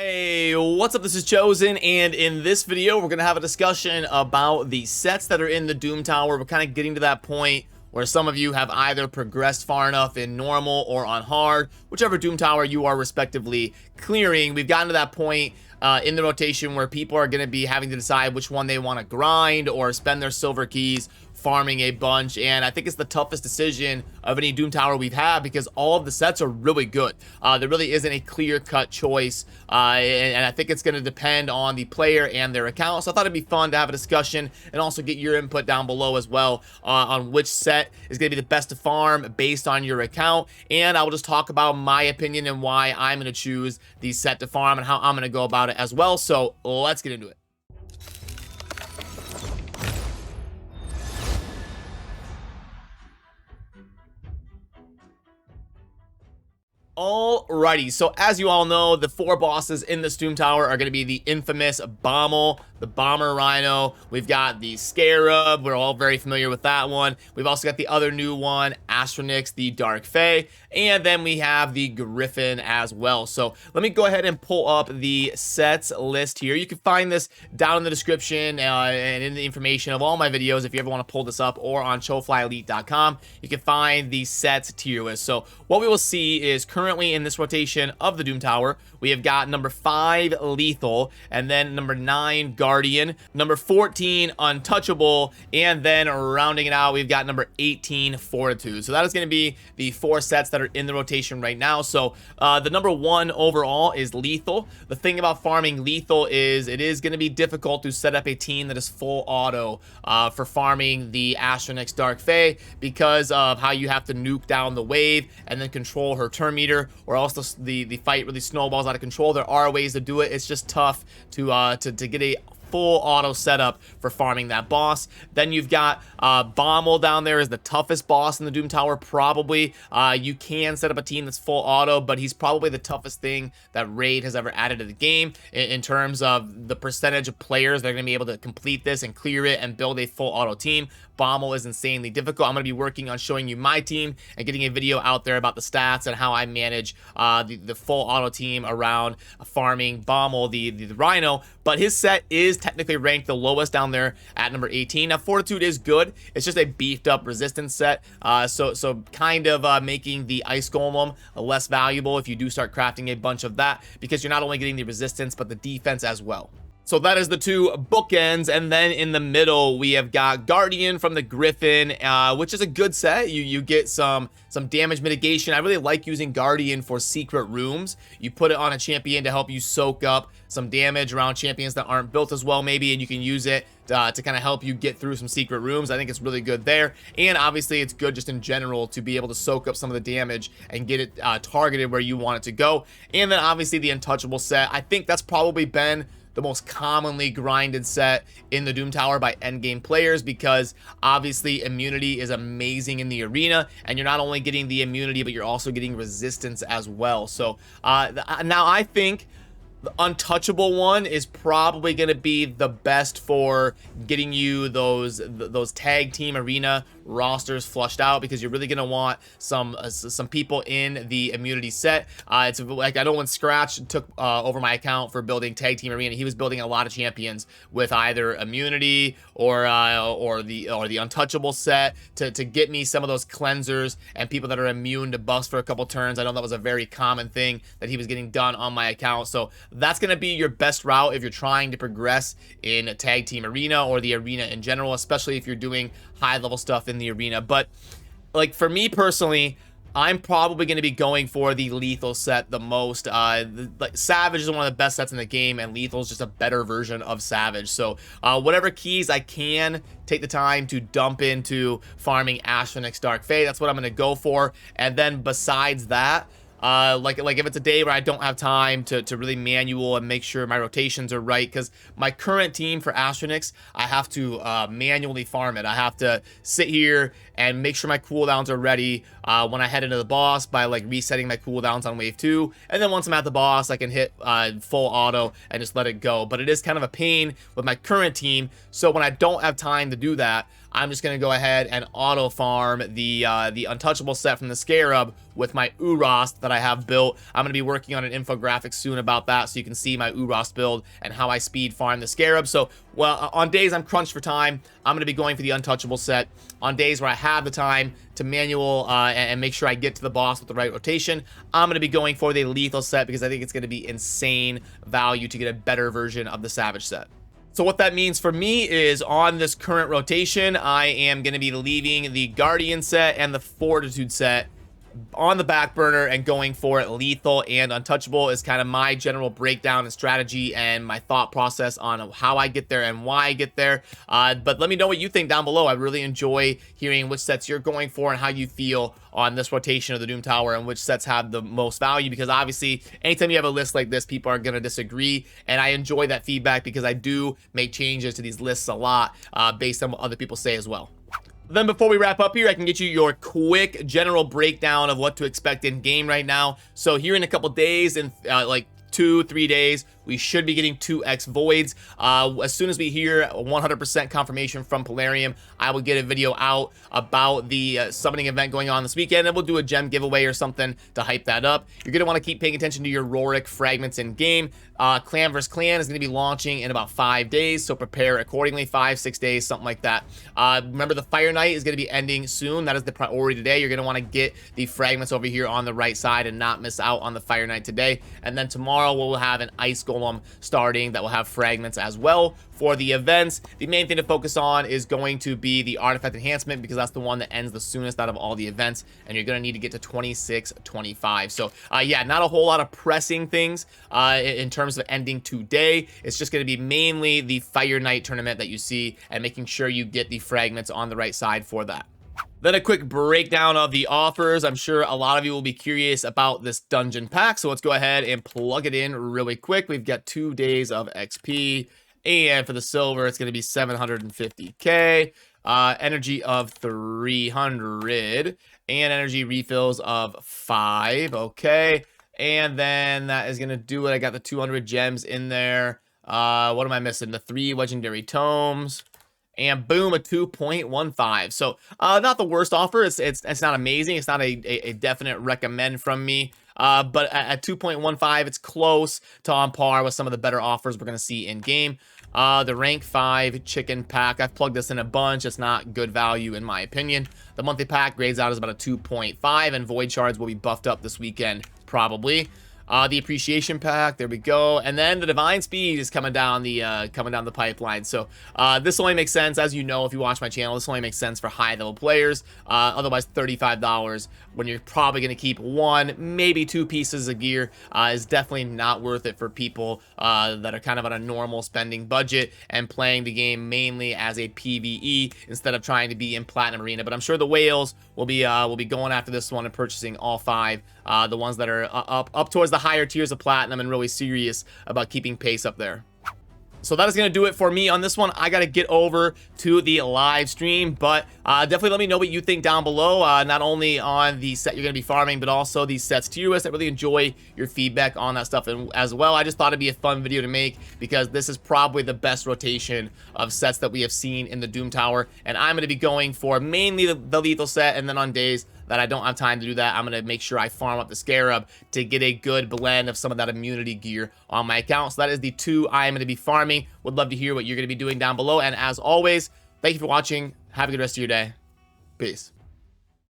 Hey, what's up? This is Chosen, and in this video, we're going to have a discussion about the sets that are in the Doom Tower. We're kind of getting to that point where some of you have either progressed far enough in normal or on hard, whichever Doom Tower you are respectively clearing. We've gotten to that point in the rotation where people are going to be having to decide which one they want to grind or spend their silver keys farming a bunch, and I think it's the toughest decision of any Doom Tower we've had because all of the sets are really good. There really isn't a clear-cut choice, and I think it's going to depend on the player and their account, so I thought it'd be fun to have a discussion and also get your input down below as well on which set is going to be the best to farm based on your account, and I will just talk about my opinion and why I'm going to choose the set to farm and how I'm going to go about it as well, so let's get into it. Alrighty, so as you all know, the four bosses in this Doom Tower are going to be the infamous Bommel, the Bomber Rhino. We've got the Scarab. We're all very familiar with that one. We've also got the other new one, Astronix, the Dark Fae. And then we have the Griffin as well. So let me go ahead and pull up the sets list here. You can find this down in the description and in the information of all my videos if you ever want to pull this up, or on choflyelite.com. You can find the sets tier list. So what we will see is currently in this rotation of the Doom Tower, we have got number 5 Lethal, and then number 9 Guardian, number 14 Untouchable, and then rounding it out, we've got number 18 Fortitude. So that is going to be the 4 sets that are in the rotation right now. So the number 1 overall is Lethal. The thing about farming Lethal is it is going to be difficult to set up a team that is full auto for farming the Astronix Dark Fae because of how you have to nuke down the wave and then control her turn meter, or else the fight really snowballs out of control. There are ways to do it. It's just tough to get a full auto setup for farming that boss. Then you've got Bommel down there is the toughest boss in the Doom Tower, probably. You can set up a team that's full auto, but he's probably the toughest thing that Raid has ever added to the game in terms of the percentage of players that are going to be able to complete this and clear it and build a full auto team. Bommel is insanely difficult. I'm going to be working on showing you my team and getting a video out there about the stats and how I manage the full auto team around farming Bommel, the Rhino, but his set is technically ranked the lowest down there at number 18. Now, Fortitude is good. It's just a beefed up resistance set, so kind of making the Ice Golem less valuable if you do start crafting a bunch of that, because you're not only getting the resistance but the defense as well. So that is the 2 bookends, and then in the middle we have got Guardian from the Griffin, which is a good set. You get some damage mitigation. I really like using Guardian for secret rooms. You put it on a champion to help you soak up some damage around champions that aren't built as well maybe, and you can use it to kind of help you get through some secret rooms. I think it's really good there, and obviously it's good just in general to be able to soak up some of the damage and get it targeted where you want it to go. And then obviously the Untouchable set, I think that's probably been the most commonly grinded set in the Doom Tower by endgame players, because obviously immunity is amazing in the arena, and you're not only getting the immunity but you're also getting resistance as well. So now I think the Untouchable one is probably going to be the best for getting you those tag team arena rosters flushed out, because you're really going to want some people in the immunity set. It's like, I know when Scratch took over my account for building tag team arena, he was building a lot of champions with either immunity or the Untouchable set to get me some of those cleansers and people that are immune to buffs for a couple turns. I know that was a very common thing that he was getting done on my account, so that's going to be your best route if you're trying to progress in a tag team arena or the arena in general, especially if you're doing high level stuff in the arena. But like for me personally, I'm probably going to be going for the Lethal set the most. Like Savage is one of the best sets in the game, and Lethal is just a better version of Savage. So whatever keys I can take the time to dump into farming Astronix Dark Fae, that's what I'm going to go for. And then besides that, like if it's a day where I don't have time to really manual and make sure my rotations are right, because my current team for Astronix, I have to manually farm it. I have to sit here and make sure my cooldowns are ready when I head into the boss by like resetting my cooldowns on wave 2, and then once I'm at the boss I can hit full auto and just let it go. But it is kind of a pain with my current team, so when I don't have time to do that, I'm just going to go ahead and auto farm the Untouchable set from the Scarab with my Urost that I have built. I'm going to be working on an infographic soon about that, so you can see my Urost build and how I speed farm the Scarab. So, well, on days I'm crunched for time, I'm going to be going for the Untouchable set. On days where I have the time to manual and make sure I get to the boss with the right rotation, I'm going to be going for the Lethal set because I think it's going to be insane value to get a better version of the Savage set. So what that means for me is on this current rotation, I am going to be leaving the Guardian set and the Fortitude set on the back burner and going for Lethal and Untouchable is kind of my general breakdown and strategy and my thought process on how I get there and why I get there. But let me know what you think down below. I really enjoy hearing which sets you're going for and how you feel on this rotation of the Doom Tower and which sets have the most value, because obviously anytime you have a list like this, people are going to disagree, and I enjoy that feedback because I do make changes to these lists a lot based on what other people say as well. Then before we wrap up here, I can get you your quick general breakdown of what to expect in game right now. So here in a couple days, in like 2-3 days, we should be getting 2x voids. As soon as we hear 100% confirmation from Plarium, I will get a video out about the summoning event going on this weekend, and we'll do a gem giveaway or something to hype that up. You're going to want to keep paying attention to your Rorik fragments in game. Clan vs. Clan is going to be launching in about 5 days, so prepare accordingly. 5-6 days, something like that. Remember, the Fire Knight is going to be ending soon. That is the priority today. You're going to want to get the fragments over here on the right side and not miss out on the Fire Knight today. And then tomorrow we'll have an Ice Golem starting that will have fragments as well for the events. The main thing to focus on is going to be the artifact enhancement, because that's the one that ends the soonest out of all the events, and you're going to need to get to 26-25. So yeah, not a whole lot of pressing things in terms of ending today. It's just going to be mainly the Fire Knight tournament that you see and making sure you get the fragments on the right side for that. Then a quick breakdown of the offers. I'm sure a lot of you will be curious about this dungeon pack, so let's go ahead and plug it in really quick. We've got 2 days of XP, and for the silver, it's going to be 750k, energy of 300, and energy refills of 5, okay, and then that is going to do it. I got the 200 gems in there. What am I missing? The 3 legendary tomes. And boom, a 2.15. So not the worst offer. It's not amazing. It's not a definite recommend from me. But at 2.15, it's close to on par with some of the better offers we're going to see in game. The rank 5 chicken pack, I've plugged this in a bunch. It's not good value in my opinion. The monthly pack grades out as about a 2.5, and void shards will be buffed up this weekend probably. The appreciation pack, there we go, and then the divine speed is coming down the pipeline. So this only makes sense, as you know if you watch my channel, this only makes sense for high level players. Otherwise $35 when you're probably going to keep 1, maybe 2 pieces of gear is definitely not worth it for people that are kind of on a normal spending budget and playing the game mainly as a PvE instead of trying to be in Platinum Arena. But I'm sure the whales will be going after this one and purchasing all 5, the ones that are up towards the higher tiers of Platinum and really serious about keeping pace up there. So that is going to do it for me on this one. I got to get over to the live stream, but definitely let me know what you think down below, not only on the set you're going to be farming, but also the sets tier list. I really enjoy your feedback on that stuff and as well. I just thought it'd be a fun video to make because this is probably the best rotation of sets that we have seen in the Doom Tower, and I'm going to be going for mainly the lethal set, and then on days that I don't have time to do that, I'm going to make sure I farm up the Scarab to get a good blend of some of that immunity gear on my account. So that is the 2 I am going to be farming. Would love to hear what you're going to be doing down below. And as always, thank you for watching. Have a good rest of your day. Peace.